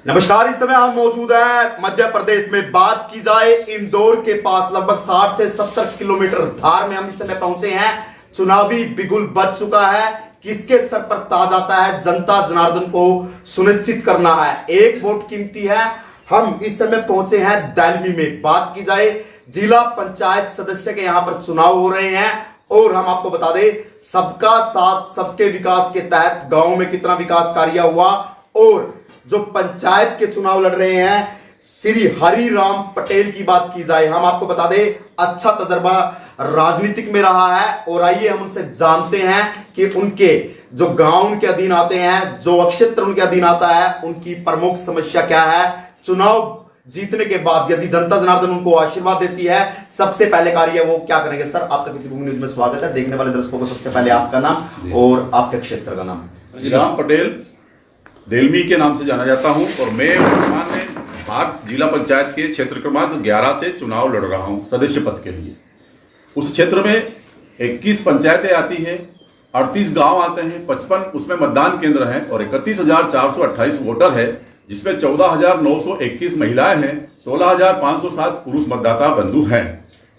नमस्कार। इस समय हम मौजूद हैं मध्य प्रदेश में। बात की जाए इंदौर के पास लगभग 60 से 70 किलोमीटर धार में हम इस समय पहुंचे हैं। चुनावी बिगुल बज चुका है। किसके सर पर ताज आता है, जनता जनार्दन को सुनिश्चित करना है। एक वोट कीमती है। हम इस समय पहुंचे हैं देलमी में। बात की जाए जिला पंचायत सदस्य के यहां पर चुनाव हो रहे हैं और हम आपको बता दें सबका साथ सबके विकास के तहत गांव में कितना विकास कार्य हुआ और जो पंचायत के चुनाव लड़ रहे हैं श्री हरिराम पटेल की बात की जाए, हम आपको बता दें अच्छा तजर्बा राजनीतिक में रहा है। और आइए हम उनसे जानते हैं कि उनके जो गांव उनके अधीन आते हैं, जो क्षेत्र उनके अधीन आता है, उनकी प्रमुख समस्या क्या है। चुनाव जीतने के बाद यदि जनता जनार्दन उनको आशीर्वाद देती है, सबसे पहले कार्य वो क्या करेंगे। सर, आपका पीतृभूमि न्यूज में स्वागत है। देखने वाले दर्शकों को सबसे पहले आपका नाम और आपके क्षेत्र का नाम। हरिराम पटेल देलमी के नाम से जाना जाता हूं और मैं वर्तमान में भारत जिला पंचायत के क्षेत्र क्रमांक 11 से चुनाव लड़ रहा हूं सदस्य पद के लिए। उस क्षेत्र में 21 पंचायतें आती हैं, 38 गांव आते हैं, 55 उसमें मतदान केंद्र हैं और 31,428 वोटर है, जिसमें 14,921 महिलाएं हैं, 16,507 पुरुष मतदाता बंधु हैं।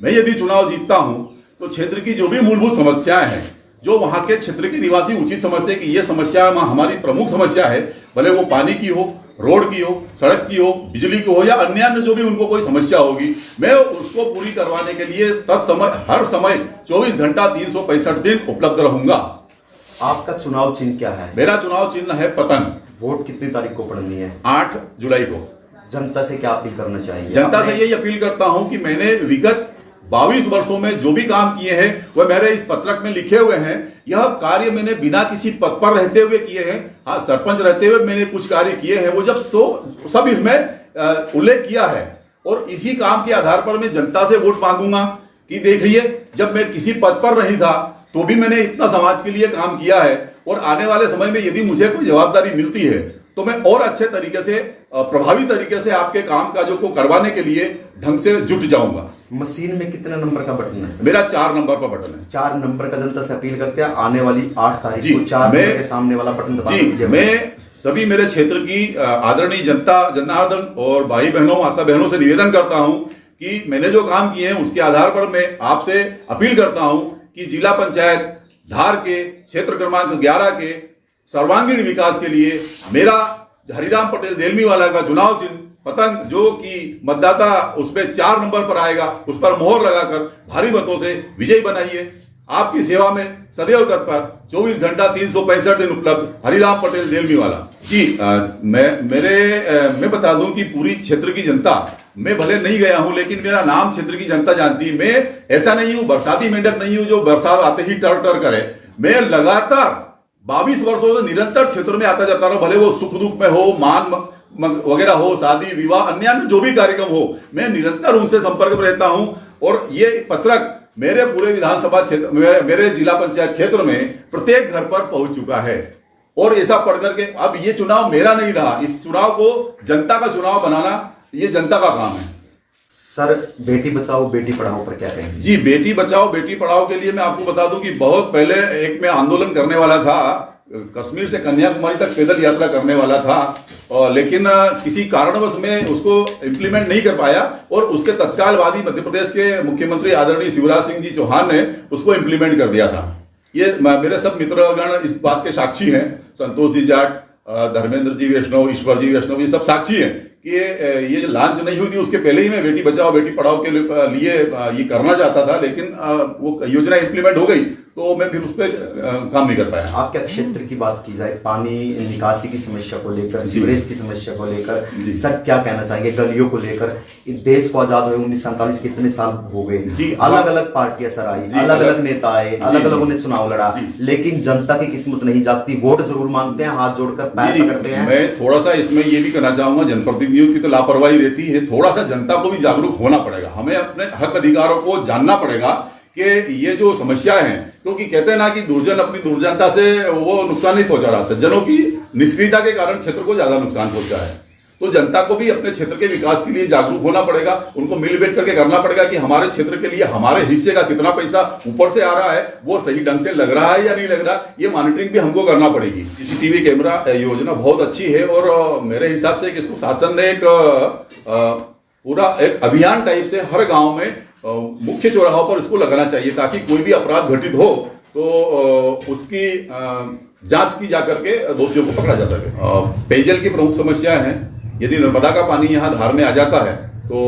मैं यदि चुनाव जीतता हूं तो क्षेत्र की जो भी मूलभूत समस्याएं हैं, जो वहां के क्षेत्र के निवासी उचित समझते हैं कि ये समस्या हमारी प्रमुख समस्या है, भले वो पानी की हो, रोड की हो, सड़क की हो, बिजली की हो या अन्य जो भी उनको कोई समस्या होगी, मैं उसको पूरी करवाने के लिए तत्समय हर समय 24 घंटा 365 दिन उपलब्ध रहूंगा। आपका चुनाव चिन्ह क्या है? मेरा चुनाव चिन्ह है पतंग। वोट कितनी तारीख को पड़नी है? 8 जुलाई को। जनता से क्या अपील करना चाहिए? जनता से यही अपील करता हूं कि मैंने विगत 22 वर्षों में जो भी काम किए हैं वह मेरे इस पत्रक में लिखे हुए हैं। यह कार्य मैंने बिना किसी पद पर रहते हुए किए हैं। हाँ, सरपंच रहते हुए मैंने कुछ कार्य किए हैं, वो जब सब इसमें उल्लेख किया है और इसी काम के आधार पर मैं जनता से वोट मांगूंगा कि देखिए, जब मैं किसी पद पर नहीं था तो भी मैंने इतना समाज के लिए काम किया है और आने वाले समय में यदि मुझे कोई जवाबदारी मिलती है तो मैं और अच्छे तरीके से, प्रभावी तरीके से आपके काम काजों को करवाने के लिए ढंग से जुट जाऊंगा। मशीन में कितने नंबर का बटन है? मेरा 4 नंबर का बटन है। 4 नंबर का जनता से अपील करते हैं आने वाली 8 तारीख को 4 नंबर के सामने वाला बटन दबा दीजिए। मैं सभी मेरे क्षेत्र की आदरणीय जनता जनार्दन और भाई बहनों, माता बहनों से निवेदन करता हूं कि मैंने जो काम किए हैं उसके आधार पर मैं आपसे अपील करता हूं कि जिला पंचायत धार के क्षेत्र क्रमांक 11 के सर्वांगीण विकास के लिए मेरा हरिराम पटेल देलमी वाला का चुनाव चिन्ह पतंग, जो कि मतदाता उसमें 4 नंबर पर आएगा, उस पर मोहर लगाकर भारी मतों से विजयी बनाइए। आपकी सेवा में सदैव तत्पर, 24 घंटा 365 दिन उपलब्ध, हरिराम पटेल देलमी वाला जी। मैं बता दूं कि पूरी क्षेत्र की जनता, मैं भले नहीं गया हूं लेकिन मेरा नाम क्षेत्र की जनता जानती है। मैं ऐसा नहीं हूं, बरसाती मेंढक नहीं हूं जो बरसात आते ही टर टर करे। मैं लगातार 22 वर्षों से निरंतर क्षेत्र में आता जाता रहा, भले वो सुख दुख में हो, मान वगैरह हो, शादी विवाह अन्य जो भी कार्यक्रम हो, मैं निरंतर उनसे संपर्क में रहता हूं। और ये पत्रक मेरे पूरे विधानसभा क्षेत्र, मेरे जिला पंचायत क्षेत्र में प्रत्येक घर पर पहुंच चुका है। और ऐसा पढ़ करके अब ये चुनाव मेरा नहीं रहा, इस चुनाव को जनता का चुनाव बनाना ये जनता का काम है। सर, बेटी बचाओ बेटी पढ़ाओ पर क्या कहेंगे? जी, बेटी बचाओ बेटी पढ़ाओ के लिए मैं आपको बता दूं कि बहुत पहले एक मैं आंदोलन करने वाला था, कश्मीर से कन्याकुमारी तक पैदल यात्रा करने वाला था, लेकिन किसी कारणवश मैं उसको इम्प्लीमेंट नहीं कर पाया और उसके तत्कालवादी मध्य प्रदेश के मुख्यमंत्री आदरणीय शिवराज सिंह जी चौहान ने उसको इम्प्लीमेंट कर दिया था। ये मेरे सब मित्रगण इस बात के साक्षी हैं, संतोष जी जाट, धर्मेंद्र जी वैष्णव, ईश्वर जी वैष्णव, ये सब साक्षी हैं कि ये जो लॉन्च नहीं हुई थी उसके पहले ही मैं बेटी बचाओ बेटी पढ़ाओ के लिए ये करना चाहता था, लेकिन वो योजना इम्प्लीमेंट हो गई तो मैं फिर उस पर काम नहीं कर पाया। आपके क्षेत्र की बात की जाए, पानी निकासी की समस्या को लेकर, सीवरेज की समस्या को लेकर, सर क्या कहना चाहेंगे? गलियों को लेकर, देश को आजाद हुए 1947 कितने साल हो गए जी, अलग अलग पार्टियां सर आई, अलग अलग नेता आए, अलग अलग उन्हें चुनाव लड़ा, लेकिन जनता की किस्मत नहीं जागती। वोट जरूर मांगते हैं, हाथ जोड़कर पैर पकड़ते हैं। मैं थोड़ा सा इसमें ये भी कहना चाहूंगा, जनप्रतिनिधियों की तो लापरवाही रहती है, थोड़ा सा जनता को भी जागरूक होना पड़ेगा। हमें अपने हक अधिकारों को जानना पड़ेगा कि ये जो समस्या है, क्योंकि कहते हैं ना कि दुर्जन अपनी दुर्जनता से वो नुकसान नहीं पहुंचा रहा, सज्जनों की निष्क्रियता के कारण क्षेत्र को ज्यादा नुकसान पहुंचा है। तो जनता को भी अपने क्षेत्र के विकास के लिए जागरूक होना पड़ेगा, उनको मिल बैठ करके करना पड़ेगा कि हमारे क्षेत्र के लिए हमारे हिस्से का कितना पैसा ऊपर से आ रहा है, वो सही ढंग से लग रहा है या नहीं लग रहा, ये मॉनिटरिंग भी हमको करना पड़ेगी। सीसीटीवी कैमरा योजना बहुत अच्छी है और मेरे हिसाब से इसको शासन ने एक पूरा एक अभियान टाइप से हर गांव में मुख्य चौराहों पर इसको लगाना चाहिए, ताकि कोई भी अपराध घटित हो तो उसकी जांच की जाकर के दोषियों को पकड़ा जा सके। पेयजल की प्रमुख समस्या है, यदि नर्मदा का पानी यहाँ धार में आ जाता है तो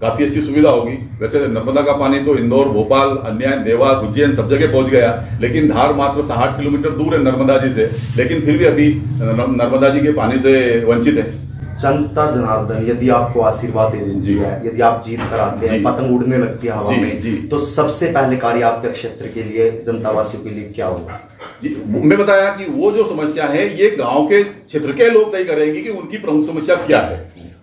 काफी अच्छी सुविधा होगी। वैसे नर्मदा का पानी तो इंदौर, भोपाल, अन्य देवास, उज्जैन सब जगह पहुंच गया, लेकिन धार मात्र 60 किलोमीटर दूर है नर्मदा जी से, लेकिन फिर भी अभी नर्मदा जी के पानी से वंचित है। जनता जनार्दन यदि आपको आशीर्वाद दे देती है, यदि आप जीत कर आते हैं, पतंग उड़ने लगती है हवा में, तो सबसे पहले कार्य आपके क्षेत्र के लिए, जनता वासियों के लिए क्या होगा? जी, मैं बताया कि वो जो समस्या है ये गांव के क्षेत्र के लोग तय करेंगे कि उनकी प्रमुख समस्या क्या है,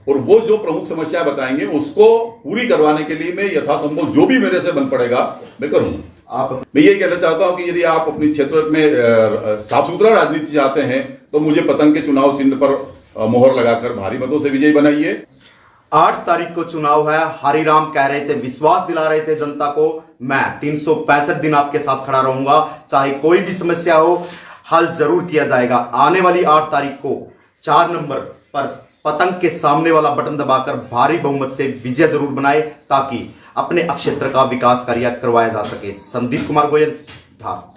और वो जो प्रमुख समस्या बताएंगे उसको पूरी करवाने के लिए मैं यथासंभव जो भी मेरे से बन पड़ेगा मैं करूंगा। मैं ये कहना चाहता हूं कि यदि आप अपने क्षेत्र में साफ सुथरा राजनीति चाहते हैं तो मुझे पतंग के चुनाव चिन्ह पर मोहर लगाकर भारी मतों से विजयी बनाइए। 8 तारीख को चुनाव है, हरिराम कह रहे थे, विश्वास दिला रहे थे जनता को, मैं 365 दिन आपके साथ खड़ा रहूंगा, चाहे कोई भी समस्या हो हल जरूर किया जाएगा। आने वाली 8 तारीख को 4 नंबर पर पतंग के सामने वाला बटन दबाकर भारी बहुमत से विजय जरूर बनाए, ताकि अपने क्षेत्र का विकास कार्य करवाया जा सके। संदीप कुमार गोयल था।